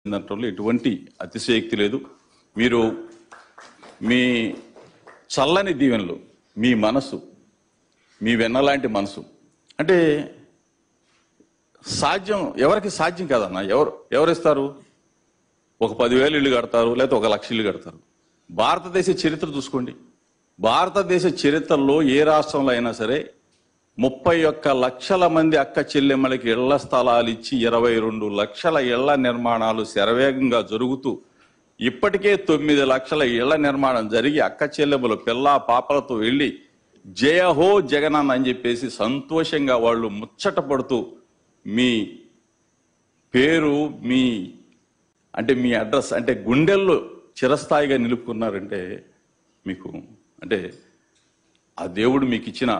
దాంట్లో ఎటువంటి అతిశయోక్తి లేదు. మీరు మీ చల్లని దీవెనలు, మీ మనసు, మీ వెన్నలాంటి మనసు అంటే సాధ్యం ఎవరికి సాధ్యం కాదన్న. ఎవరిస్తారు? ఒక 10,000 ఇల్లు కడతారు, లేకపోతే 1,00,000 ఇల్లు కడతారు. భారతదేశ చరిత్ర చూసుకోండి. భారతదేశ చరిత్రలో ఏ రాష్ట్రంలో అయినా సరే 31 లక్షల మంది అక్క చెల్లెమ్మలకి ఇళ్ల స్థలాలు ఇచ్చి 22 లక్షల ఇళ్ల నిర్మాణాలు శరవేగంగా జరుగుతూ ఇప్పటికే 9 లక్షల ఇళ్ల నిర్మాణం జరిగి అక్క చెల్లెమ్మలు పిల్ల పాపలతో వెళ్ళి జయహో జగనన్న అని చెప్పేసి సంతోషంగా వాళ్ళు ముచ్చట పడుతూ మీ పేరు, మీ అడ్రస్ అంటే గుండెల్లో చిరస్థాయిగా నిలుపుకున్నారంటే మీకు అంటే ఆ దేవుడు మీకు ఇచ్చిన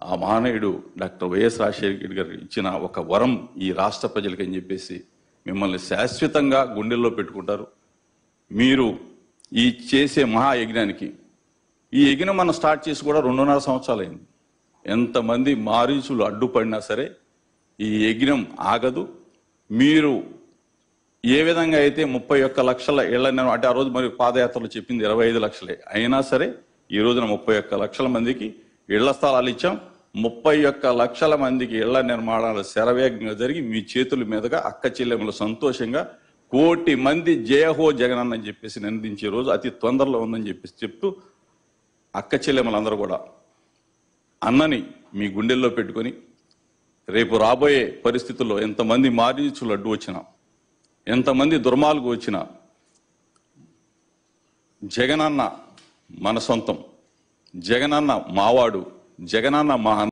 ఆ మహానీయుడు డాక్టర్ వైఎస్ రాజశేఖర గారు ఇచ్చిన ఒక వరం ఈ రాష్ట్ర ప్రజలకి అని చెప్పేసి మిమ్మల్ని శాశ్వతంగా గుండెల్లో పెట్టుకుంటారు. మీరు ఈ చేసే మహాయజ్ఞానికి, ఈ యజ్ఞం మనం స్టార్ట్ చేసి కూడా 2.5 సంవత్సరాలు అయింది. ఎంతమంది మారీచులు అడ్డుపడినా సరే ఈ యజ్ఞం ఆగదు. మీరు ఏ విధంగా అయితే 31 లక్షల ఇళ్ల అంటే ఆ రోజు మరి పాదయాత్రలో చెప్పింది 25 లక్షలే అయినా సరే ఈ రోజున 31 లక్షల మందికి ఇళ్ల స్థలాలు ఇచ్చాం. 31 లక్షల మందికి ఇళ్ల నిర్మాణాలు శరవేగంగా జరిగి మీ చేతుల మీదుగా అక్క చెల్లెములు సంతోషంగా 1 కోటి మంది జయహో జగనన్న అని చెప్పేసి నిందించే రోజు అతి తొందరలో ఉందని చెప్పేసి చెప్తూ అక్క చెల్లెములందరూ కూడా అన్నని మీ గుండెల్లో పెట్టుకొని రేపు రాబోయే పరిస్థితుల్లో ఎంతమంది మారీచులు అడ్డు వచ్చినా, ఎంతమంది దుర్మార్గు వచ్చినా జగనన్న మన సొంతం, జగనన్న మావాడు, జగనన్న మా